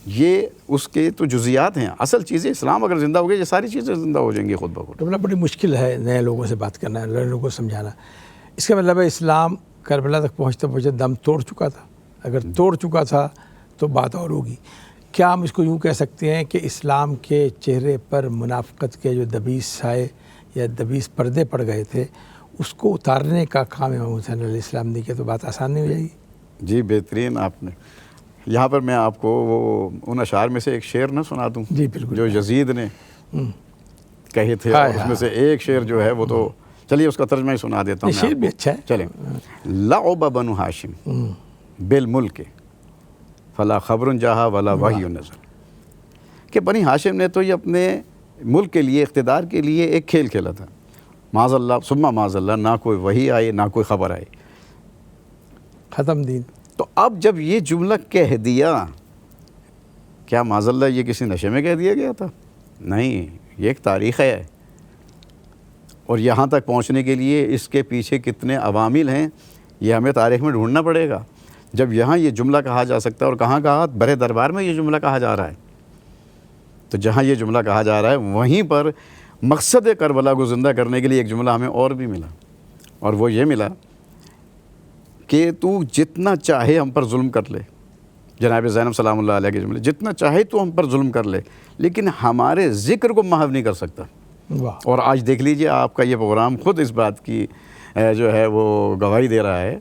یہ اس کے تو جزیات ہیں. اصل چیزیں اسلام اگر زندہ ہو گئی یہ ساری چیزیں زندہ ہو جائیں گی خود بخود. کربلا بڑی مشکل ہے نئے لوگوں سے بات کرنا، نئے لوگوں کو سمجھانا. اس کا مطلب ہے اسلام کربلا تک پہنچتے پہنچتے دم توڑ چکا تھا. اگر توڑ چکا تھا تو بات اور ہوگی. کیا ہم اس کو یوں کہہ سکتے ہیں کہ اسلام کے چہرے پر منافقت کے جو دبیس سائے یا دبیس پردے پڑ گئے تھے اس کو اتارنے کا کام امام حسین علیہ السلام نے کیا تو بات آسان نہیں ہو جائے گی؟ جی بہترین آپ نے. یہاں پر میں آپ کو وہ ان اشعار میں سے ایک شعر نہ سنا دوں جی بالکل. جو یزید نے کہے تھے، اور اس میں سے ایک شعر جو ہے وہ تو چلیے اس کا ترجمہ ہی سنا دیتا ہوں. شعر بھی اچھا ہے. چلیں. لعب بنو ہاشم بالملک فلا خبر جہا ولا وحی نزل. کہ بنی ہاشم نے تو یہ اپنے ملک کے لیے، اقتدار کے لیے ایک کھیل کھیلا تھا. معاذ اللہ ثم معاذ اللہ، نہ کوئی وحی آئے نہ کوئی خبر آئے، ختم دین. تو اب جب یہ جملہ کہہ دیا، کیا معاذ اللہ یہ کسی نشے میں کہہ دیا گیا تھا؟ نہیں، یہ ایک تاریخ ہے. اور یہاں تک پہنچنے کے لیے اس کے پیچھے کتنے عوامل ہیں یہ ہمیں تاریخ میں ڈھونڈنا پڑے گا. جب یہاں یہ جملہ کہا جا سکتا ہے، اور کہاں کہا؟ برے دربار میں یہ جملہ کہا جا رہا ہے. تو جہاں یہ جملہ کہا جا رہا ہے وہیں پر مقصد کربلا کو زندہ کرنے کے لیے ایک جملہ ہمیں اور بھی ملا، اور وہ یہ ملا کہ تو جتنا چاہے ہم پر ظلم کر لے. جناب زینب سلام اللہ علیہ کے جملے، جتنا چاہے تو ہم پر ظلم کر لے لیکن ہمارے ذکر کو محو نہیں کر سکتا. واہ. اور آج دیکھ لیجئے آپ کا یہ پروگرام خود اس بات کی جو ہے وہ گواہی دے رہا ہے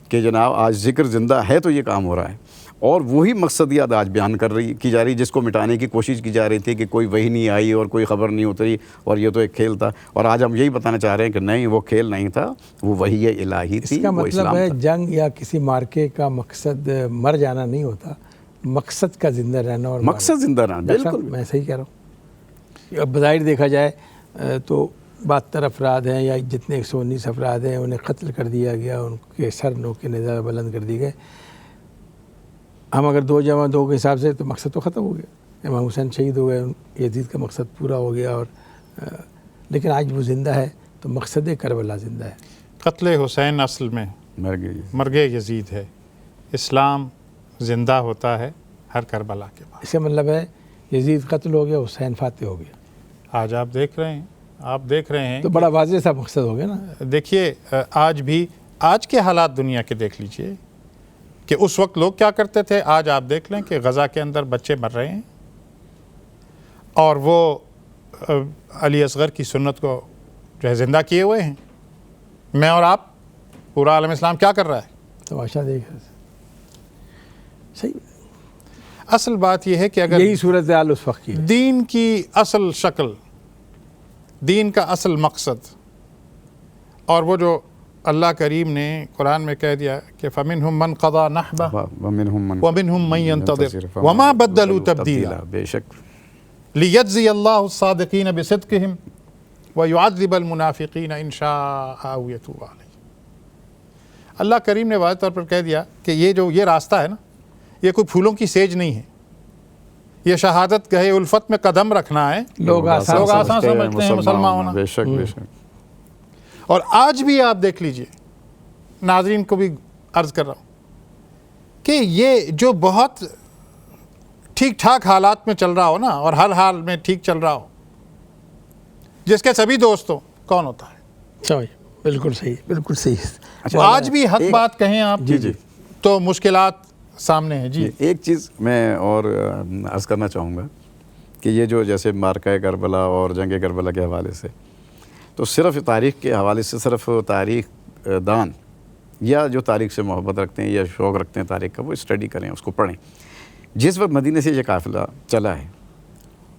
کہ جناب آج ذکر زندہ ہے تو یہ کام ہو رہا ہے. اور وہی مقصدیات آج بیان کی جا رہی جس کو مٹانے کی کوشش کی جا رہی تھی کہ کوئی وحی نہیں آئی اور کوئی خبر نہیں اتری اور یہ تو ایک کھیل تھا. اور آج ہم یہی بتانا چاہ رہے ہیں کہ نہیں، وہ کھیل نہیں تھا، وہ وحی الہی تھی. اس کا وہ مطلب اسلام ہے تھا. جنگ یا کسی مارکے کا مقصد مر جانا نہیں ہوتا، مقصد کا زندہ رہنا. اور مقصد زندہ رہنا. بالکل میں صحیح کہہ رہا ہوں. اب بظاہر دیکھا جائے تو 72 افراد ہیں یا جتنے 119 افراد ہیں انہیں قتل کر دیا گیا، ان کے سر نوکے نظر بلند کر دیے گئے. ہم اگر 2 جمع 2 کے حساب سے تو مقصد تو ختم ہو گیا. امام حسین شہید ہو گئے، یزید کا مقصد پورا ہو گیا. اور لیکن آج وہ زندہ ہے تو مقصد کربلا زندہ ہے. قتل حسین اصل میں مرگ یزید ہے. اسلام زندہ ہوتا ہے ہر کربلا کے بعد. اس کا مطلب ہے یزید قتل ہو گیا، حسین فاتح ہو گیا. آج آپ دیکھ رہے ہیں تو بڑا واضح سا مقصد ہو گیا نا. دیکھیے آج بھی آج کے حالات دنیا کے دیکھ لیجئے کہ اس وقت لوگ کیا کرتے تھے. آج آپ دیکھ لیں کہ غزہ کے اندر بچے مر رہے ہیں اور وہ علی اصغر کی سنت کو جو ہے زندہ کیے ہوئے ہیں. میں اور آپ، پورا عالم اسلام کیا کر رہا ہے؟ تماشا دیکھ رہے. صحیح. اصل بات یہ ہے کہ اگر یہی صورتحال اس وقت کی ہے. دین کی اصل شکل، دین کا اصل مقصد، اور وہ جو اللہ کریم نے قرآن میں کہہ دیا کہ فَمِنْهُمْ مَنْ قَضَى نَحْبَهُ وَمِنْهُمْ مَنْ يَنْتَظِرُ وَمَا بَدَّلُوا تَبْدِيلًا بے شک. لِيَجْزِيَ اللَّهُ الصَّادِقِينَ بِصِدْقِهِمْ وَيُعَذِّبَ الْمُنَافِقِينَ إِنْ شَاءَ أَوْ يَتُوبَ عَلَيْهِمْ. اللہ کریم نے واضح طور پر کہہ دیا کہ یہ راستہ ہے نا، یہ کوئی پھولوں کی سیج نہیں ہے. یہ شہادت گہے الفت میں قدم رکھنا ہے. لوگ آسان سمجھتے ہیں مسلمان ہونا. بے شک بے شک. اور آج بھی آپ دیکھ لیجئے، ناظرین کو بھی عرض کر رہا ہوں کہ یہ جو بہت ٹھیک ٹھاک حالات میں چل رہا ہو نا، اور ہر حال میں ٹھیک چل رہا ہو، جس کے سبھی دوست ہوں، کون ہوتا ہے؟ صحیح. بالکل صحیح، بالکل صحیح. آج بھی حق بات کہیں آپ تو مشکلات سامنے ہیں. جی ایک چیز میں اور عرض کرنا چاہوں گا کہ یہ جو جیسے مارکہ کربلا اور جنگ کربلا کے حوالے سے، تو صرف تاریخ کے حوالے سے صرف تاریخ دان یا جو تاریخ سے محبت رکھتے ہیں یا شوق رکھتے ہیں تاریخ کا، وہ اسٹڈی کریں، اس کو پڑھیں. جس وقت مدینے سے یہ قافلہ چلا ہے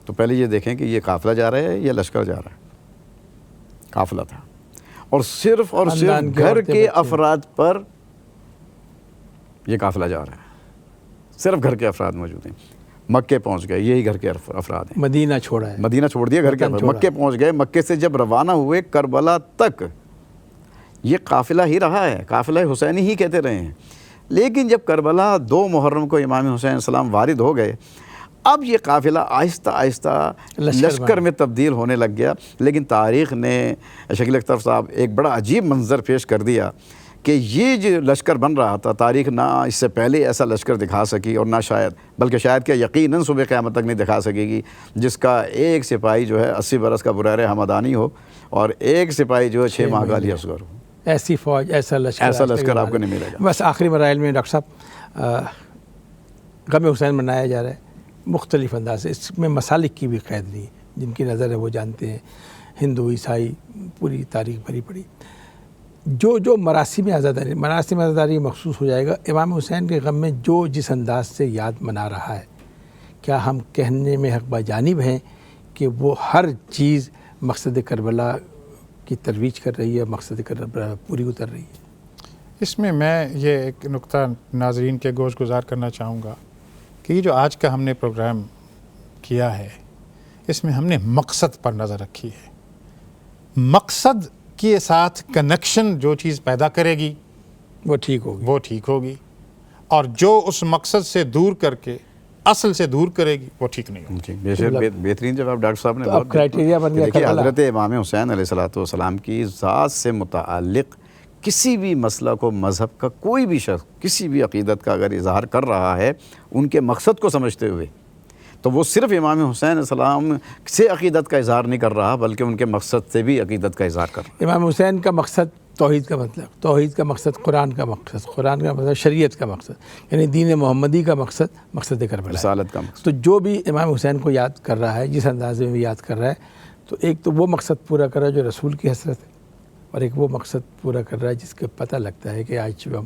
تو پہلے یہ دیکھیں کہ یہ قافلہ جا رہا ہے یا لشکر جا رہا ہے. قافلہ تھا، اور صرف گھر کے افراد پر یہ قافلہ جا رہا ہے. صرف گھر کے افراد موجود ہیں. مکے پہنچ گئے، یہی گھر کے افراد ہیں. مدینہ چھوڑا ہے، مدینہ چھوڑ دیا، گھر کے مکے پہنچ گئے. مکے سے جب روانہ ہوئے کربلا تک یہ قافلہ ہی رہا ہے، قافلہ حسینی ہی کہتے رہے ہیں. لیکن جب کربلا 2 محرم کو امام حسین السلام وارد ہو گئے، اب یہ قافلہ آہستہ آہستہ لشکر میں تبدیل ہونے لگ گیا، لیکن تاریخ نے شکیل اختر صاحب ایک بڑا عجیب منظر پیش کر دیا کہ یہ جو لشکر بن رہا تھا، تاریخ نہ اس سے پہلے ایسا لشکر دکھا سکی اور نہ شاید، بلکہ شاید کہ یقیناً صبح قیامت تک نہیں دکھا سکے گی، جس کا ایک سپاہی جو ہے 80 برس کا بریر ہمدانی ہو اور ایک سپاہی جو ہے 6 ماہ کا علی اصغر ہو۔ ایسی فوج، ایسا لشکر آپ کو نہیں ملے گا۔ بس آخری مراحل میں ڈاکٹر صاحب غم حسین منایا جا رہا ہے مختلف انداز سے، اس میں مسالک کی بھی قید نہیں ہے، جن کی نظر ہے وہ جانتے ہیں، ہندو عیسائی پوری تاریخ بھری پڑی۔ جو مراسم عزاداری مخصوص ہو جائے گا، امام حسین کے غم میں جو جس انداز سے یاد منا رہا ہے، کیا ہم کہنے میں حق بجانب ہیں کہ وہ ہر چیز مقصد کربلا کی ترویج کر رہی ہے، مقصد کربلا پوری اتر رہی ہے؟ اس میں یہ ایک نقطہ ناظرین کے گوش گزار کرنا چاہوں گا کہ یہ جو آج کا ہم نے پروگرام کیا ہے، اس میں ہم نے مقصد پر نظر رکھی ہے۔ مقصد کے ساتھ کنیکشن جو چیز پیدا کرے گی وہ ٹھیک ہوگی، اور جو اس مقصد سے دور کر کے اصل سے دور کرے گی وہ ٹھیک نہیں ہوگی۔ بہترین جواب ڈاکٹر صاحب نے بہت کرائٹیریا بن گیا۔ دیکھیے حضرت امام حسین علیہ السلام کی ذات سے متعلق کسی بھی مسئلہ کو مذہب کا کوئی بھی شخص کسی بھی عقیدت کا اگر اظہار کر رہا ہے ان کے مقصد کو سمجھتے ہوئے، تو وہ صرف امام حسین علیہ السلام سے عقیدت کا اظہار نہیں کر رہا بلکہ ان کے مقصد سے بھی عقیدت کا اظہار کر رہا ہے۔ امام حسین کا مقصد توحید کا مطلب، توحید کا مقصد قرآن کا مقصد، قرآن کا مطلب شریعت کا مقصد، یعنی دین محمدی کا مقصد کربلا، رسالت کا مقصد۔ تو جو بھی امام حسین کو یاد کر رہا ہے، جس اندازے میں بھی یاد کر رہا ہے، تو ایک تو وہ مقصد پورا کر رہا ہے جو رسول کی حسرت ہے، اور ایک وہ مقصد پورا کر رہا ہے جس کے پتہ لگتا ہے کہ آج جو ہم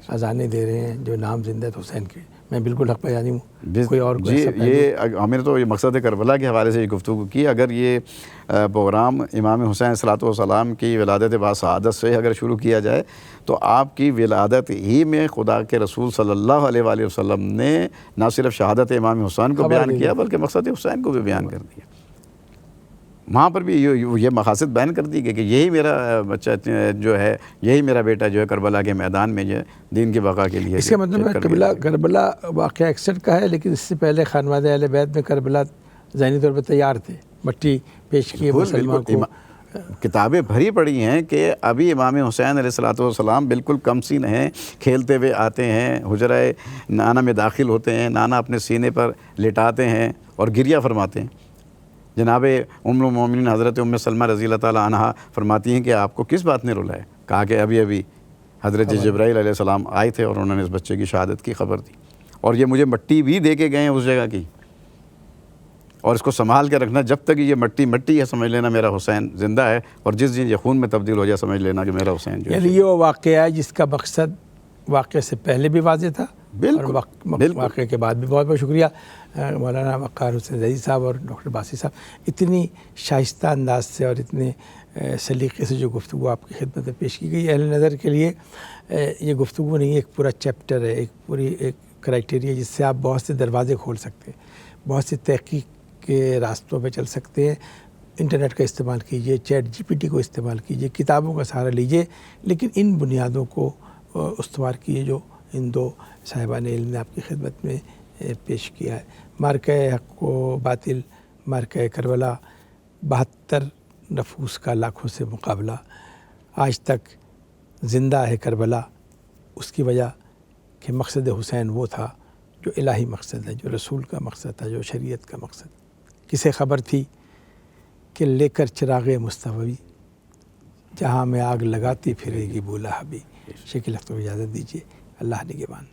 اذانیں دے رہے ہیں جو نام زندہ ہے حسین کے، میں بالکل حق بیانی ہوں، کوئی اور جی یہ ہم نے تو یہ مقصد کربلا کے حوالے سے یہ گفتگو کی۔ اگر یہ پروگرام امام حسین صلوات والسلام کی ولادت باسعادت سے اگر شروع کیا جائے تو آپ کی ولادت ہی میں خدا کے رسول صلی اللہ علیہ وآلہ وسلم نے نہ صرف شہادت امام حسین کو بیان کیا بلکہ مقصد حسین کو بھی بیان کر دیا۔ وہاں پر بھی یہ مقاصد بیان کر دی گئی کہ یہی میرا بچہ جو ہے، یہی میرا بیٹا جو ہے کربلا کے میدان میں جو ہے دین کی بقا کے لیے۔ اس کا مطلب ہے کربلا واقعہ 61 کا ہے، لیکن اس سے پہلے خانوادہ اہل بیت میں کربلا ذہنی طور پر تیار تھے، مٹی پیش کی مسلمان کو۔ کتابیں بھری پڑی ہیں کہ ابھی امام حسین علیہ السلام بالکل کم سین ہیں، کھیلتے ہوئے آتے ہیں، حجرہ نانا میں داخل ہوتے ہیں، نانا اپنے سینے پر لٹاتے ہیں اور گریہ فرماتے ہیں۔ جناب ام المومنین حضرت ام سلمہ رضی اللہ تعالیٰ عنہا فرماتی ہیں کہ آپ کو کس بات نے رلایا؟ کہا کہ ابھی حضرت جبرائیل علیہ السلام آئے تھے اور انہوں نے اس بچے کی شہادت کی خبر دی، اور یہ مجھے مٹی بھی دے کے گئے ہیں اس جگہ کی، اور اس کو سنبھال کے رکھنا، جب تک یہ مٹی ہے سمجھ لینا میرا حسین زندہ ہے، اور جس دن یہ خون میں تبدیل ہو جائے سمجھ لینا کہ میرا حسین جو ہے۔ یعنی یہ وہ واقعہ ہے جس کا مقصد واقعے سے پہلے بھی واضح تھا، اور واقعے کے بعد بھی۔ بہت بہت شکریہ مولانا وقار حسین زئی صاحب اور ڈاکٹر باسی صاحب، اتنی شائستہ انداز سے اور اتنے سلیقے سے جو گفتگو آپ کی خدمت میں پیش کی گئی۔ اہل نظر کے لیے یہ گفتگو نہیں، ایک پورا چیپٹر ہے، ایک کرائٹیریا جس سے آپ بہت سے دروازے کھول سکتے ہیں، بہت سے تحقیق کے راستوں پہ چل سکتے ہیں۔ انٹرنیٹ کا استعمال کیجئے، چیٹ GPT کو استعمال کیجئے، کتابوں کا سہارا لیجئے، لیکن ان بنیادوں کو استوار کیے جو ان دو صاحبان علم نے آپ کی خدمت میں پیش کیا ہے۔ مارکہ حق و باطل، مارکہ کربلا، 72 نفوس کا لاکھوں سے مقابلہ، آج تک زندہ ہے کربلا۔ اس کی وجہ کہ مقصد حسین وہ تھا جو الہی مقصد ہے، جو رسول کا مقصد تھا، جو شریعت کا مقصد۔ کسے خبر تھی کہ لے کر چراغ مصطفی جہاں میں آگ لگاتی پھرے گی بولا حبی۔ شکیل اختر کو اجازت دیجیے، اللہ نگہبان۔